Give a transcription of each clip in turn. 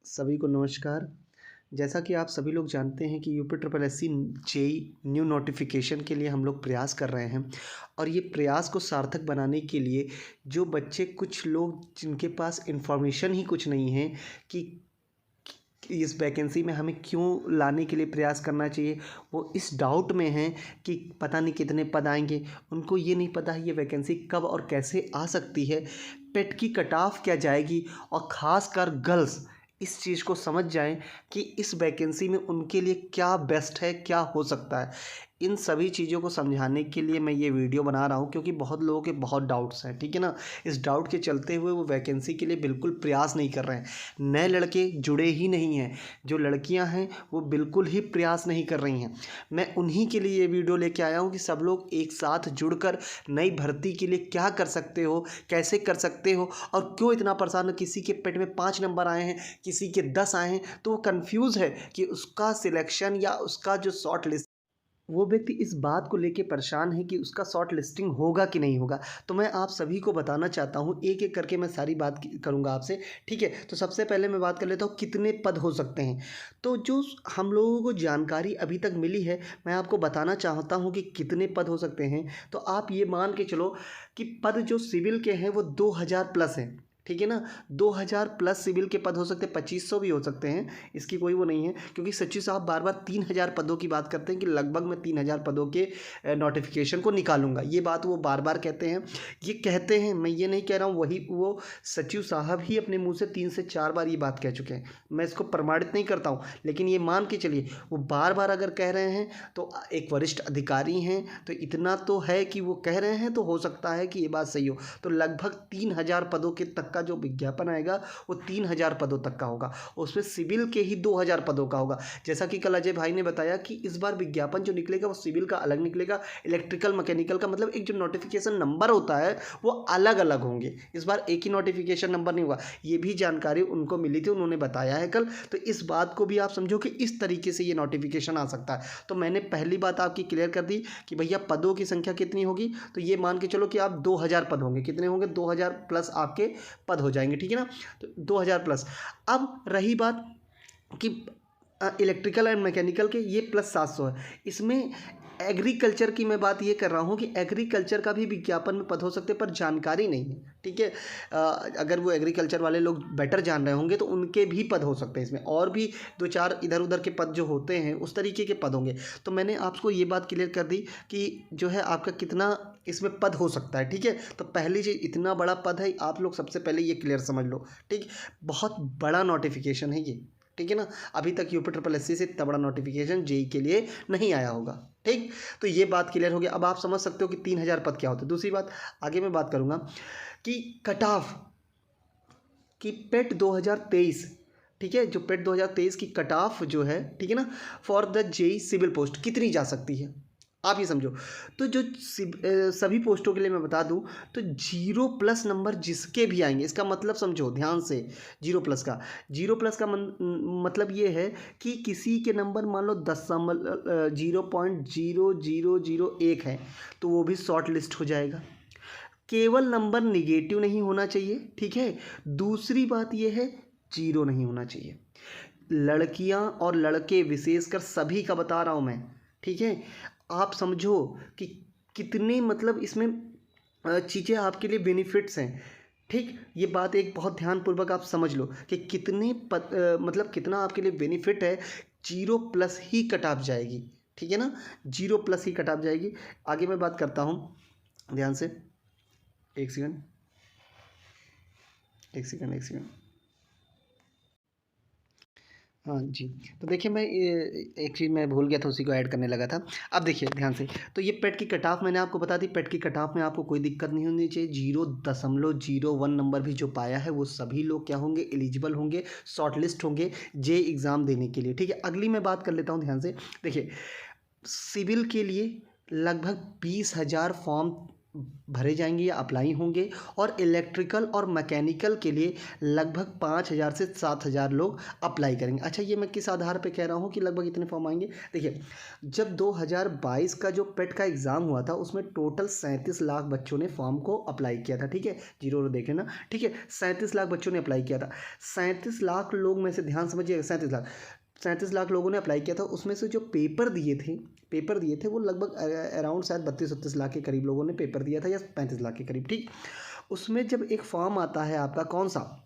सभी को नमस्कार। जैसा कि आप सभी लोग जानते हैं कि UP triple SC JEE new notification के लिए हम लोग प्रयास कर रहे हैं और ये प्रयास को सार्थक बनाने के लिए जो बच्चे कुछ लोग जिनके पास इन्फॉर्मेशन ही कुछ नहीं है कि इस वैकेंसी में हमें क्यों लाने के लिए प्रयास करना चाहिए, वो इस डाउट में हैं कि पता नहीं कितने पद आएंगे। उनको ये नहीं पता है ये वैकेंसी कब और कैसे आ सकती है, पेट की कट ऑफ क्या जाएगी और ख़ासकर गर्ल्स इस चीज़ को समझ जाएं कि इस वैकेंसी में उनके लिए क्या बेस्ट है, क्या हो सकता है। इन सभी चीज़ों को समझाने के लिए मैं ये वीडियो बना रहा हूँ, क्योंकि बहुत लोगों के बहुत डाउट्स हैं, ठीक है ना। इस डाउट के चलते हुए वो वैकेंसी के लिए बिल्कुल प्रयास नहीं कर रहे हैं। नए लड़के जुड़े ही नहीं हैं, जो लड़कियां हैं वो बिल्कुल ही प्रयास नहीं कर रही हैं। मैं उन्हीं के लिए ये वीडियो लेके आया हूँ कि सब लोग एक साथ जुड़कर नई भर्ती के लिए क्या कर सकते हो, कैसे कर सकते हो और क्यों इतना परेशान हो। किसी के पेट में 5 नंबर आए हैं, किसी के 10 आए हैं, तो वो कन्फ्यूज़ है कि उसका सिलेक्शन या उसका जो शॉर्ट लिस्ट, वो व्यक्ति इस बात को लेके परेशान है कि उसका शॉर्ट लिस्टिंग होगा कि नहीं होगा। तो मैं आप सभी को बताना चाहता हूँ, एक एक करके मैं सारी बात करूँगा आपसे, ठीक है। तो सबसे पहले मैं बात कर लेता हूँ कितने पद हो सकते हैं। तो जो हम लोगों को जानकारी अभी तक मिली है, मैं आपको बताना चाहता हूँ कि कितने पद हो सकते हैं। तो आप ये मान के चलो कि पद जो सिविल के हैं वो 2000 प्लस हैं, ठीक है ना। 2000 प्लस सिविल के पद हो सकते हैं, 2500 भी हो सकते हैं, इसकी कोई वो नहीं है। क्योंकि सचिव साहब बार बार 3000 पदों की बात करते हैं कि लगभग मैं 3000 पदों के नोटिफिकेशन को निकालूंगा। ये बात वो बार बार कहते हैं, ये कहते हैं, मैं ये नहीं कह रहा हूँ। वही वो सचिव साहब ही अपने मुंह से 3 से 4 बार ये बात कह चुके हैं। मैं इसको प्रमाणित नहीं करता हूँ, लेकिन ये मान के चलिए वो बार बार अगर कह रहे हैं तो एक वरिष्ठ अधिकारी हैं, तो इतना तो है कि वो कह रहे हैं, तो हो सकता है कि ये बात सही हो। तो लगभग 3000 पदों के तक का जो विज्ञापन आएगा वो 3000 पदों तक का होगा। उसमें सिविल के ही 2000 पदों का होगा। जैसा कि कल अजय भाई ने बताया कि इस बार विज्ञापन जो निकलेगा वो सिविल का अलग निकलेगा, इलेक्ट्रिकल मैकेनिकल का, मतलब एक जो नोटिफिकेशन नंबर होता है वो अलग अलग होंगे। इस बार एक ही नोटिफिकेशन नंबर नहीं होगा। ये भी जानकारी उनको मिली थी, उन्होंने बताया है कल। तो इस बात को भी आप समझो कि इस तरीके से ये नोटिफिकेशन आ सकता है। तो मैंने पहली बात आपकी क्लियर कर दी कि भैया पदों की संख्या कितनी होगी। तो ये मान के चलो कि आप 2000 पद होंगे। कितने होंगे? 2000 प्लस आपके पद हो जाएंगे, ठीक है ना। तो 2000 प्लस। अब रही बात कि इलेक्ट्रिकल एंड मैकेनिकल के, ये प्लस 700 है। इसमें एग्रीकल्चर की मैं बात ये कर रहा हूँ कि एग्रीकल्चर का भी विज्ञापन में पद हो सकते हैं, पर जानकारी नहीं है, ठीक है। अगर वो एग्रीकल्चर वाले लोग बेटर जान रहे होंगे तो उनके भी पद हो सकते हैं। इसमें और भी 2-4 इधर उधर के पद जो होते हैं उस तरीके के पद होंगे। तो मैंने आपको ये बात क्लियर कर दी कि जो है आपका कितना इसमें पद हो सकता है, ठीक है। तो पहली चीज़, इतना बड़ा पद है, आप लोग सबसे पहले ये क्लियर समझ लो, ठीक। बहुत बड़ा नोटिफिकेशन है ये, ठीक है ना। अभी तक यूपी ट्रिपल एससी से इतना बड़ा नोटिफिकेशन जेईई के लिए नहीं आया होगा, ठीक। तो ये बात क्लियर हो गया। अब आप समझ सकते हो कि 3000 पद क्या होते हैं। दूसरी बात आगे मैं बात करूंगा कि कट ऑफ कि पेट 2023, ठीक है, जो पेट 2023 की कट ऑफ जो है, ठीक है ना, for the JEE civil post कितनी जा सकती है, आप ये समझो। तो जो सभी पोस्टों के लिए मैं बता दूं, तो 0+ नंबर जिसके भी आएंगे, इसका मतलब समझो ध्यान से। 0+ का मतलब ये है कि किसी के नंबर मान लो 0.0001 है, तो वो भी शॉर्ट लिस्ट हो जाएगा। केवल नंबर निगेटिव नहीं होना चाहिए, ठीक है। दूसरी बात यह है, जीरो नहीं होना चाहिए। लड़कियां और लड़के विशेषकर सभी का बता रहा हूं मैं, ठीक है। आप समझो कि कितने मतलब इसमें चीज़ें आपके लिए बेनिफिट्स हैं, ठीक। ये बात एक बहुत ध्यानपूर्वक आप समझ लो कि कितने मतलब कितना आपके लिए बेनिफिट है। 0+ ही कट ऑफ जाएगी, ठीक है ना। 0+ ही कट ऑफ जाएगी। आगे मैं बात करता हूँ, ध्यान से। एक सेकंड। हाँ जी। तो देखिए, मैं एक चीज़ मैं भूल गया था, उसी को ऐड करने लगा था। अब देखिए ध्यान से। तो ये पेट की कट ऑफ मैंने आपको बता दी। पेट की कट ऑफ में आपको कोई दिक्कत नहीं होनी चाहिए। 0.01 नंबर भी जो पाया है वो सभी लोग क्या होंगे, एलिजिबल होंगे, शॉर्ट लिस्ट होंगे जे एग्ज़ाम देने के लिए, ठीक है। अगली मैं बात कर लेता हूँ, ध्यान से देखिए। सिविल के लिए लगभग 20,000 फॉर्म भरे जाएंगे या अप्लाई होंगे, और इलेक्ट्रिकल और मैकेनिकल के लिए लगभग 5,000 से 7,000 लोग अप्लाई करेंगे। अच्छा, ये मैं किस आधार पे कह रहा हूँ कि लगभग इतने फॉर्म आएंगे? देखिए, जब 2022 का जो पेट का एग्ज़ाम हुआ था उसमें टोटल 37 लाख बच्चों ने फॉर्म को अप्लाई किया था। ठीक है, जीरो देख लेना। ठीक है, 37 लाख बच्चों ने अप्लाई किया था। 37 लाख लोग में से ध्यान समझिएगा, 37 लाख लोगों ने अप्लाई किया था। उसमें से जो पेपर दिए थे वो लगभग अराउंड शायद 32-33 लाख के करीब लोगों ने पेपर दिया था, या 35 लाख के करीब। ठीक, उसमें जब एक फॉर्म आता है आपका, कौन सा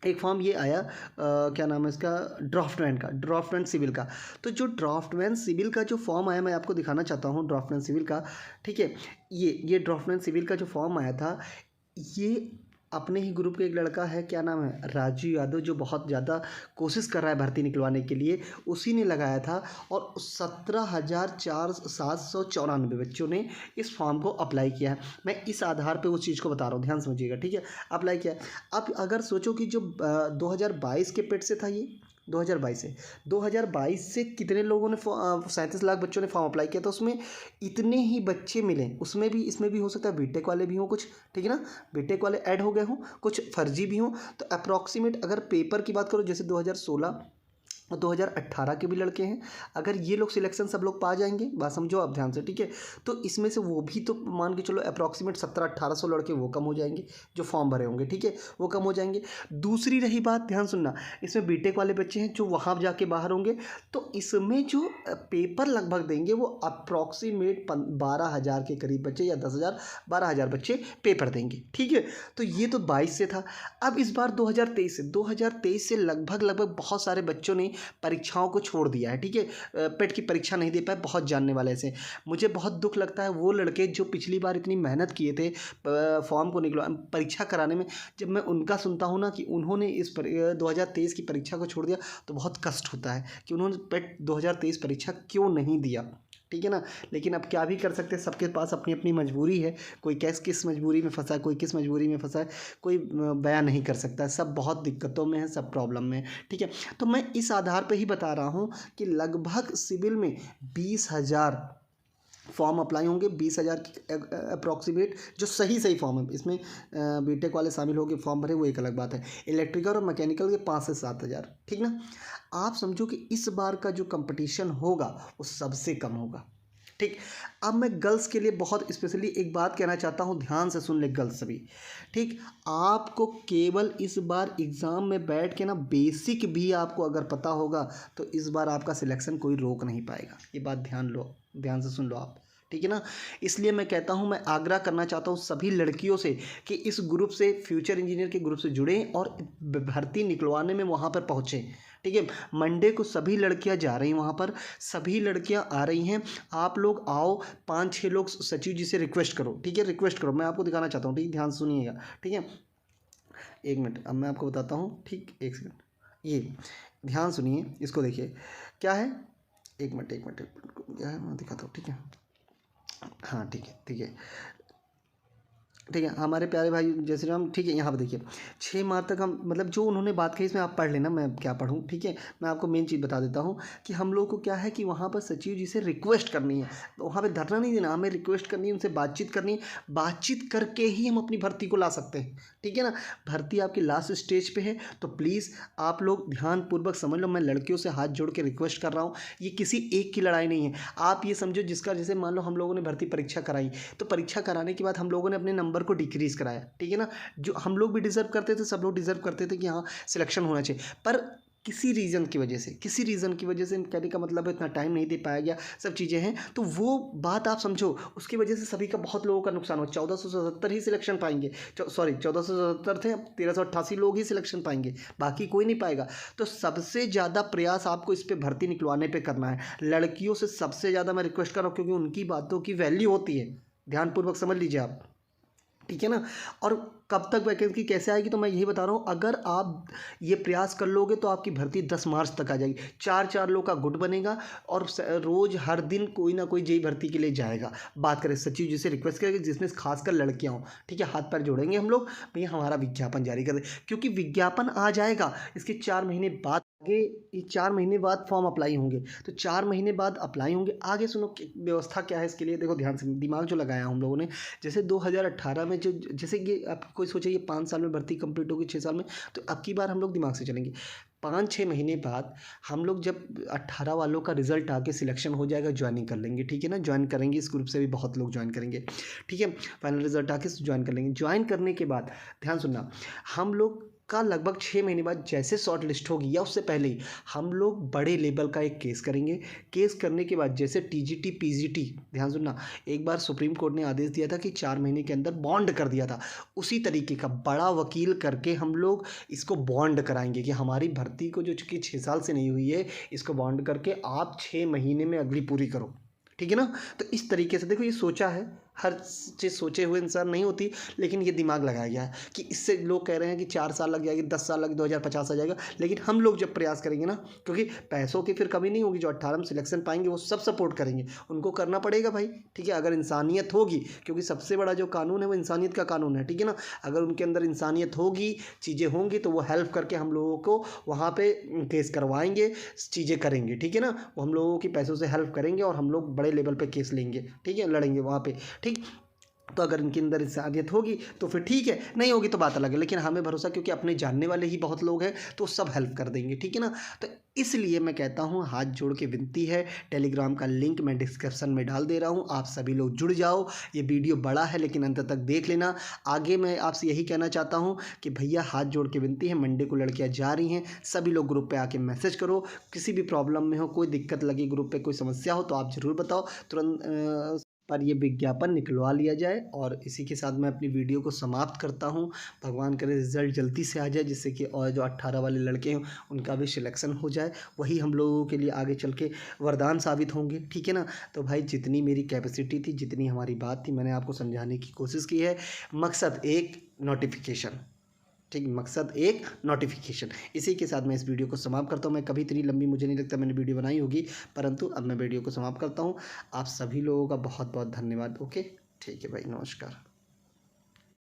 एक फॉर्म ये आया, क्या नाम है इसका, ड्राफ्टमैन सिविल का। तो जो ड्राफ्टमैन सिविल का जो फॉर्म आया, मैं आपको दिखाना चाहता हूँ ड्राफ्टमैन सिविल का। ठीक है, ये ड्राफ्टमैन सिविल का जो फॉर्म आया था, ये अपने ही ग्रुप का एक लड़का है, क्या नाम है, राजू यादव, जो बहुत ज़्यादा कोशिश कर रहा है भर्ती निकलवाने के लिए, उसी ने लगाया था। और 17,794 बच्चों ने इस फॉर्म को अप्लाई किया है। मैं इस आधार पे उस चीज़ को बता रहा हूँ, ध्यान समझिएगा। ठीक है, अप्लाई किया है। अब अगर सोचो कि जो 2022 के पेट से था, ये 2022 से कितने लोगों ने 37 लाख बच्चों ने फॉर्म अप्लाई किया था, उसमें इतने ही बच्चे मिले। उसमें भी, इसमें भी हो सकता है बीटेक वाले भी हों कुछ, ठीक है ना, बीटेक वाले ऐड हो गए हों, कुछ फर्जी भी हों। तो अप्रॉक्सीमेट अगर पेपर की बात करो, जैसे 2016 और 2018 के भी लड़के हैं, अगर ये लोग सिलेक्शन सब लोग पा जाएंगे, बात समझो आप ध्यान से। ठीक है, तो इसमें से वो भी तो मान के चलो अप्रॉक्सीमेट 1700-1800 लड़के वो कम हो जाएंगे जो फॉर्म भरे होंगे। ठीक है, वो कम हो जाएंगे। दूसरी रही बात, ध्यान सुनना, इसमें बीटेक वाले बच्चे हैं जो वहाँ जाके बाहर होंगे, तो इसमें जो पेपर लगभग देंगे वो अप्रॉक्सीमेट 12,000 के करीब बच्चे, या 10,000 12,000 बच्चे पेपर देंगे। ठीक है, तो ये तो 22 से था। अब इस बार 2023 से लगभग बहुत सारे बच्चों ने परीक्षाओं को छोड़ दिया है। ठीक है, पेट की परीक्षा नहीं दे पाए, बहुत जानने वाले ऐसे। मुझे बहुत दुख लगता है वो लड़के जो पिछली बार इतनी मेहनत किए थे फॉर्म को निकलवा, परीक्षा कराने में। जब मैं उनका सुनता हूँ ना कि उन्होंने इस 2023 की परीक्षा को छोड़ दिया, तो बहुत कष्ट होता है कि उन्होंने पेट 2023 परीक्षा क्यों नहीं दिया। ठीक है ना, लेकिन अब क्या भी कर सकते हैं, सबके पास अपनी अपनी मजबूरी है। कोई कैस किस मजबूरी में फंसा है, कोई किस मजबूरी में फंसा है, कोई बयान नहीं कर सकता है। सब बहुत दिक्कतों में है, सब प्रॉब्लम में है। ठीक है, तो मैं इस आधार पे ही बता रहा हूँ कि लगभग सिविल में 20,000 फॉर्म अप्लाई होंगे। 20,000 अप्रॉक्सीमेट जो सही फॉर्म है, इसमें बीटेक वाले शामिल होकर फॉर्म भरे, वो एक अलग बात है। इलेक्ट्रिकल और मैकेनिकल के 5 से 7,000। ठीक ना, आप समझो कि इस बार का जो कंपटीशन होगा वो सबसे कम होगा। ठीक, अब मैं गर्ल्स के लिए बहुत स्पेशली एक बात कहना चाहता हूँ, ध्यान से सुन ले गर्ल्स सभी। ठीक, आपको केवल इस बार एग्ज़ाम में बैठ के ना बेसिक भी आपको अगर पता होगा, तो इस बार आपका सिलेक्शन कोई रोक नहीं पाएगा। ये बात ध्यान से सुन लो आप। ठीक है ना, इसलिए मैं कहता हूँ, मैं आग्रह करना चाहता हूँ सभी लड़कियों से कि इस ग्रुप से, फ्यूचर इंजीनियर के ग्रुप से जुड़ें और भर्ती निकलवाने में वहाँ पर पहुँचें। ठीक है, मंडे को सभी लड़कियां जा रही हैं वहाँ पर, सभी लड़कियां आ रही हैं। आप लोग आओ, 5-6 लोग सचिव जी से रिक्वेस्ट करो। ठीक है, रिक्वेस्ट करो, मैं आपको दिखाना चाहता हूँ। ठीक, ध्यान सुनिएगा। ठीक है, एक मिनट, अब मैं आपको बताता हूँ। ठीक, एक सेकंड, ये ध्यान सुनिए, इसको देखिए क्या है। एक मिनट क्या है, मैं दिखाता हूँ। ठीक है, हाँ ठीक है, ठीक है, हमारे प्यारे भाई जय श्री राम। ठीक है, यहाँ पर देखिए 6 मार्च तक हम, मतलब जो उन्होंने बात कही इसमें आप पढ़ लेना, मैं क्या पढ़ूँ। ठीक है, मैं आपको मेन चीज़ बता देता हूँ कि हम लोग को क्या है कि वहाँ पर सचिव जी से रिक्वेस्ट करनी है। तो वहाँ पे धरना नहीं देना, हमें रिक्वेस्ट करनी है, उनसे बातचीत करनी है। बातचीत करके ही हम अपनी भर्ती को ला सकते हैं। ठीक है ना, भर्ती आपकी लास्ट स्टेज पे है, तो प्लीज़ आप लोग ध्यानपूर्वक समझ लो। मैं लड़कियों से हाथ जोड़ के रिक्वेस्ट कर रहा हूँ, ये किसी एक की लड़ाई नहीं है। आप ये समझो, जिसका जैसे मान लो हम लोगों ने भर्ती परीक्षा कराई, तो परीक्षा कराने के बाद हम लोगों ने अपने नंबर को डिक्रीज़ कराया। ठीक है ना, जो हम लोग भी डिज़र्व करते थे, सब लोग डिज़र्व करते थे कि हाँ सिलेक्शन होना चाहिए, पर किसी रीज़न की वजह से कहने का मतलब है इतना टाइम नहीं दे पाया गया, सब चीज़ें हैं। तो वो बात आप समझो, उसकी वजह से सभी का, बहुत लोगों का नुकसान हो। 1477 ही सिलेक्शन पाएंगे, सॉरी 1477 थे, अब 1388 लोग ही सिलेक्शन पाएंगे, बाकी कोई नहीं पाएगा। तो सबसे ज़्यादा प्रयास आपको इस पर भर्ती निकलवाने पर करना है। लड़कियों से सबसे ज़्यादा मैं रिक्वेस्ट कर रहा हूँ, क्योंकि उनकी बातों की वैल्यू होती है। ध्यानपूर्वक समझ लीजिए आप। ठीक है ना, और कब तक वैकेंसी कैसे आएगी, तो मैं यही बता रहा हूँ, अगर आप ये प्रयास कर लोगे तो आपकी भर्ती 10 मार्च तक आ जाएगी। 4-4 लोग का गुट बनेगा और रोज़ हर दिन कोई ना कोई जेई भर्ती के लिए जाएगा। बात करें सचिव जी से रिक्वेस्ट करेंगे, जिसमें खासकर लड़कियाँ हों। ठीक है, हाथ पैर जोड़ेंगे हम लोग, भैया हमारा विज्ञापन जारी कर दें, क्योंकि विज्ञापन आ जाएगा, इसके 4 महीने बाद आगे ये 4 महीने बाद फॉर्म अप्लाई होंगे, तो 4 महीने बाद अप्लाई होंगे। आगे सुनो कि व्यवस्था क्या है इसके लिए, देखो ध्यान से दिमाग जो लगाया हम लोगों ने, जैसे 2018 में जो जैसे ये आप कोई सोचे ये 5 साल में भर्ती कंप्लीट होगी, 6 साल में, तो अब की बार हम लोग दिमाग से चलेंगे। 5-6 महीने बाद हम लोग जब 18 वालों का रिजल्ट आके सिलेक्शन हो जाएगा, ज्वाइनिंग कर लेंगे, ठीक है ना। ज्वाइन करेंगे, इस ग्रुप से भी बहुत लोग ज्वाइन करेंगे, ठीक है। फाइनल रिजल्ट आके ज्वाइन कर लेंगे। ज्वाइन करने के बाद ध्यान सुनना, हम लोग का लगभग 6 महीने बाद जैसे शॉर्ट लिस्ट होगी या उससे पहले ही हम लोग बड़े लेवल का एक केस करेंगे। केस करने के बाद जैसे टीजीटी पीजीटी, ध्यान सुनना, एक बार सुप्रीम कोर्ट ने आदेश दिया था कि 4 महीने के अंदर बॉन्ड कर दिया था, उसी तरीके का बड़ा वकील करके हम लोग इसको बॉन्ड कराएंगे कि हमारी भर्ती को जो चूँकि 6 साल से नहीं हुई है, इसको बॉन्ड करके आप 6 महीने में अगली पूरी करो, ठीक है ना। तो इस तरीके से देखो ये सोचा है, हर चीज़ सोचे हुए इंसान नहीं होती, लेकिन ये दिमाग लगाया गया है कि इससे लोग कह रहे हैं कि 4 साल लग जाएगी, 10 साल लग, 2050 आ जाएगा, लेकिन हम लोग जब प्रयास करेंगे ना, क्योंकि पैसों की फिर कमी नहीं होगी, जो 18 में सिलेक्शन पाएंगे वो सब सपोर्ट करेंगे, उनको करना पड़ेगा भाई, ठीक है। अगर इंसानियत होगी, क्योंकि सबसे बड़ा जो कानून है वो इंसानियत का कानून है, ठीक है ना। अगर उनके अंदर इंसानियत होगी, चीज़ें होंगी, तो वो हेल्प करके हम लोगों को वहाँ पे केस करवाएंगे, चीज़ें करेंगे, ठीक है ना। वो हम लोगों की पैसों से हेल्प करेंगे और हम लोग बड़े लेवल पे केस लेंगे, ठीक है, लड़ेंगे वहाँ पे, ठीक। तो अगर इनके अंदर इंसानियत होगी तो फिर ठीक है, नहीं होगी तो बात अलग है, लेकिन हमें भरोसा, क्योंकि अपने जानने वाले ही बहुत लोग हैं, तो सब हेल्प कर देंगे, ठीक है ना। तो इसलिए मैं कहता हूँ, हाथ जोड़ के विनती है, टेलीग्राम का लिंक मैं डिस्क्रिप्शन में डाल दे रहा हूँ, आप सभी लोग जुड़ जाओ। ये वीडियो बड़ा है लेकिन अंत तक देख लेना। आगे मैं आपसे यही कहना चाहता हूँ कि भैया हाथ जोड़ के विनती है, मंडे को लड़कियाँ जा रही हैं, सभी लोग ग्रुप पे आके मैसेज करो, किसी भी प्रॉब्लम में हो, कोई दिक्कत लगी, ग्रुप पे कोई समस्या हो तो आप ज़रूर बताओ, तुरंत पर ये विज्ञापन निकलवा लिया जाए। और इसी के साथ मैं अपनी वीडियो को समाप्त करता हूँ। भगवान करे रिज़ल्ट जल्दी से आ जाए, जिससे कि और जो 18 वाले लड़के हैं उनका भी सिलेक्शन हो जाए, वही हम लोगों के लिए आगे चल के वरदान साबित होंगे, ठीक है ना। तो भाई जितनी मेरी कैपेसिटी थी, जितनी हमारी बात थी, मैंने आपको समझाने की कोशिश की है। मकसद एक, नोटिफिकेशन, ठीक, मकसद एक, नोटिफिकेशन। इसी के साथ मैं इस वीडियो को समाप्त करता हूँ। मैं कभी इतनी लंबी मुझे नहीं लगता मैंने वीडियो बनाई होगी, परंतु अब मैं वीडियो को समाप्त करता हूँ। आप सभी लोगों का बहुत बहुत धन्यवाद। ओके, ठीक है भाई, नमस्कार।